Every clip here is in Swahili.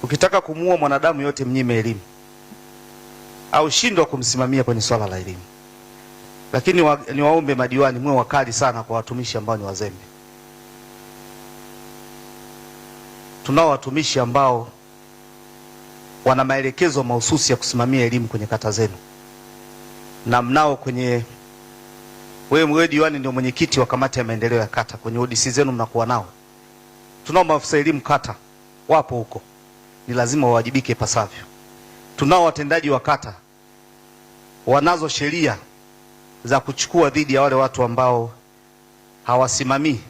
Ukitaka kumuua mwanadamu yote mnyime elimu au shindwa kumsimamia kwenye swala la elimu. Lakini niwaombe madiwani mwe wakali sana kwa watumishi ambao ni wazembe. Tunao watumishi ambao wana maelekezo mahususi ya kusimamia elimu kwenye kata zenu. Na mnao kwenye wewe diwani ndio mwenyekiti wa kamati ya maendeleo ya kata, kwenye ODC zenu mnakuwa nao. Tunao maafisa elimu kata wapo huko. Ni lazima wawajibike pasavyo. Tunao watendaji wa kata wanazo sheria za kuchukua dhidi ya wale watu ambao hawasimamii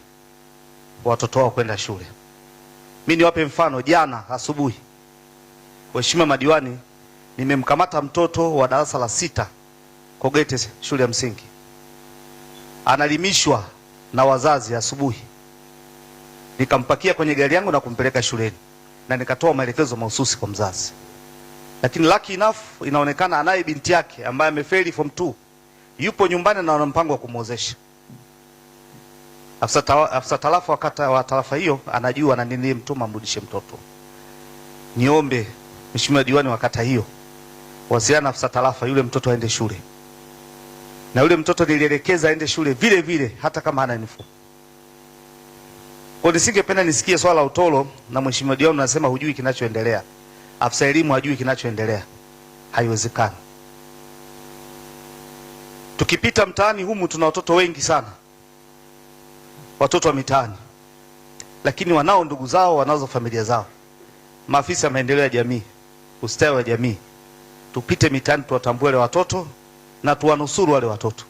watoto wao kwenda shule. Mimi niwape mfano, jana asubuhi, waheshimiwa madiwani, nimemkamata mtoto wa darasa la 6 Kogete shule ya msingi. Analimishwa na wazazi asubuhi. Nikampakia kwenye gari yangu na kumpeleka shuleni na nikatoa maelekezo mahususi kwa mzazi. Lakini lucky enough inaonekana anaye binti yake ambaye amefeli form 2 yupo nyumbani na ana mpango wa kumwozesha. Afisa tarafa wa tarafa hiyo anajua na nini mtuma mrudishe mtoto. Niombe mheshimiwa diwani wa kata hiyo wasiliana na afisa tarafa, yule mtoto aende shule. Na yule mtoto nilielekeza aende shule vile vile hata kama hana uniform. Kwa nisingependa nisikie swala la utoro na mheshimiwa diwani anasema hujui kinachoendelea. Afisa elimu hajui kinachoendelea. Haiwezekani. Tukipita mtaani humu tuna watoto wengi sana. Watoto wa mitaani. Lakini wanao ndugu zao, wanazo familia zao. Maafisa ya maendeleo ya jamii, ustawi wa jamii, tupite mitaani tuwatambue wale watoto na tuwanusuru wale watoto.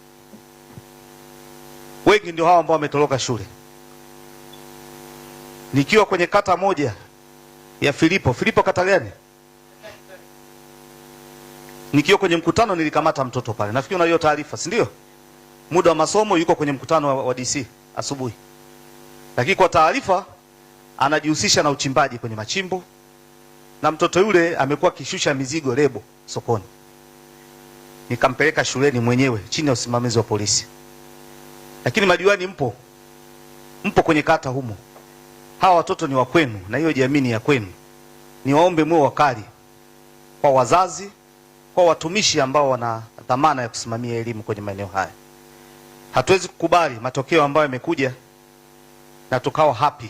Wengi ndio hao ambao wametoroka shule. Nikiwa kwenye kata moja ya Filipo kata gani? Nikiwa kwenye mkutano nilikamata mtoto pale. Nafikiri una hiyo taarifa, si ndio? Muda wa masomo yuko kwenye mkutano wa DC asubuhi. Lakini kwa taarifa anajihusisha na uchimbaji kwenye machimbo na mtoto yule amekuwa kishusha mizigo lebo sokoni. Nikampeleka shuleni mwenyewe chini ya usimamizi wa polisi. Lakini madiwani mpo kwenye kata humo. Hawa watoto ni wa kwenu na hiyo jamii ni ya kwenu. Niwaombe mwe wakali kwa wazazi, kwa watumishi ambao wana dhamana ya kusimamia elimu kwenye maeneo haya. Hatuwezi kukubali matokeo ambayo yamekuja na tukawa happy.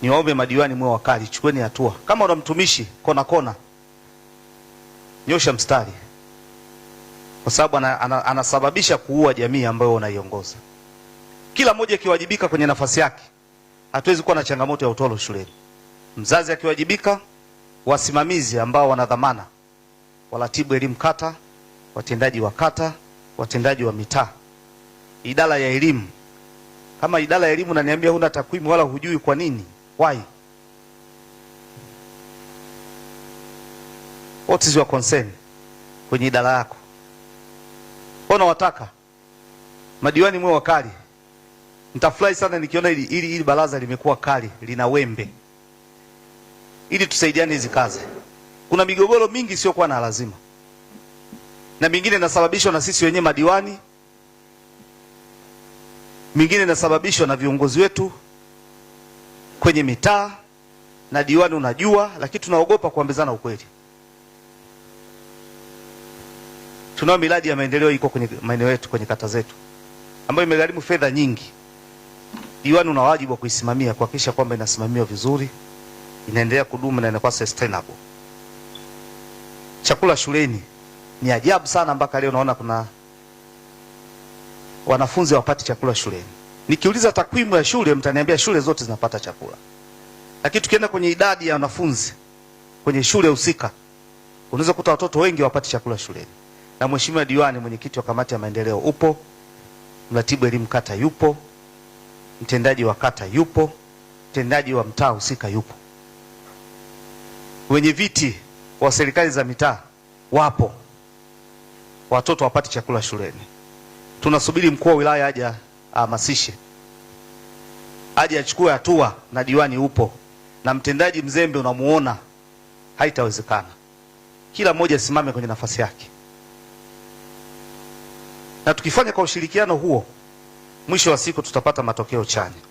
Niwaombe madiwani mwe wakali, chukueni hatua. Kama una mtumishi kona nyosha mstari. Kwa sababu anasababisha kuua jamii ambayo unaiongoza. Kila mmoja akiwajibika kwenye nafasi yake, hatuwezi kuwa na changamoto ya utoro shuleni. Mzazi akiwajibika, wasimamizi ambao wana dhamana, waratibu elimu kata, watendaji wa kata, watendaji wa mitaa, idara ya elimu. Kama idara ya elimu unaniambia huna takwimu wala hujui kwa nini? Why? What is your concern kwenye idara yako? Ona wataka madiwani mwe wakali. Nitafurahi sana nikiona ili baraza limekuwa kali, lina wembe. Ili tusaidiane hizi kazi. Kuna migogoro mingi sio kwa na lazima. Na mingine inasababishwa na sisi wenyewe madiwani. Mingine inasababishwa na viongozi wetu kwenye mitaa, na diwani unajua, lakini tunaogopa kuambizana ukweli. Tunao miradi ya maendeleo iko kwenye maeneo yetu, kwenye kata zetu, ambayo imegharimu fedha nyingi. Diwani una wajibu wa kuisimamia, kuhakikisha kwamba inasimamiwa vizuri, inaendelea kudumu na inakuwa sustainable. Chakula shuleni ni ajabu sana, mpaka leo naona kuna wanafunzi hawapati chakula shuleni. Nikiuliza takwimu ya shule mtaniambia shule zote zinapata chakula. Lakini tukienda kwenye idadi ya wanafunzi kwenye shule husika, unaweza kuta watoto wengi hawapati chakula shuleni. Na mheshimiwa diwani, mwenyekiti wa kamati ya maendeleo upo, mratibu elimu kata yupo, mtendaji wa kata yupo, mtendaji wa mtaa husika yupo, wenye viti wa serikali za mitaa wapo. Watoto wapati chakula shuleni. Tunasubiri mkuu wa wilaya aje ahamasishe, aje achukue hatua, na diwani upo, na mtendaji mzembe unamuona. Haitawezekana. Kila mmoja simame kwenye nafasi yake. Na tukifanya kwa ushirikiano huo, mwisho wa siku tutapata matokeo chanya.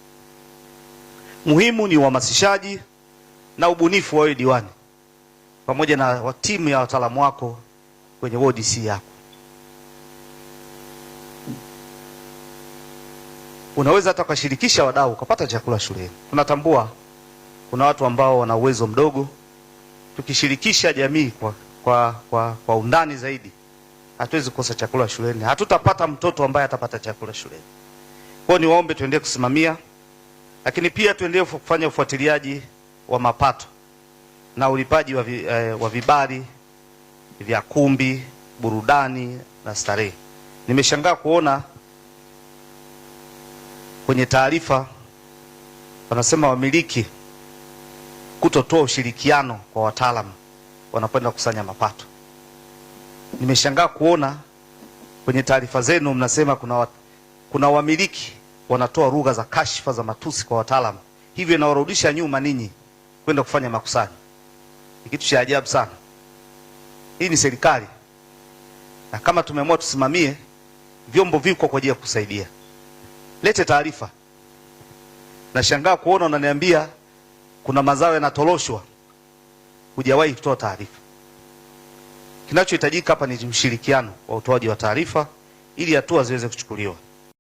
Muhimu ni uhamasishaji na ubunifu wa wewe diwani pamoja na timu ya wataalamu wako kwenye ward C yako. Unaweza hata kushirikisha wadau ukapata chakula shuleni. Tunatambua kuna watu ambao wana uwezo mdogo. Tukishirikisha jamii kwa undani zaidi, hatuwezi kukosa chakula shuleni. Hatutapata mtoto ambaye atapata chakula shuleni. Kwa hiyo niwaombe tuendelee kusimamia, lakini pia tuendelee kufanya ufuatiliaji wa mapato na ulipaji wa vibali vya kumbi, burudani na starehe. Nimeshangaa kuona kwenye taarifa wanasema wamiliki kutotoa ushirikiano kwa wataalamu wanakwenda kukusanya mapato. Nimeshangaa kuona kwenye taarifa zenu mnasema kuna wamiliki wanatoa lugha za kashfa za matusi kwa wataalamu, hivyo inawarudisha nyuma ninyi kwenda kufanya makusanyo. Ni kitu cha ajabu sana. Hii ni serikali, na kama tumeamua tusimamie, vyombo viko kwa ajili ya kusaidia. Lete taarifa. Nashangaa kuona unaniambia kuna mazao yanatoroshwa, hujawahi kutoa taarifa. Kinachohitajika hapa ni ushirikiano wa utoaji wa taarifa ili hatua ziweze kuchukuliwa.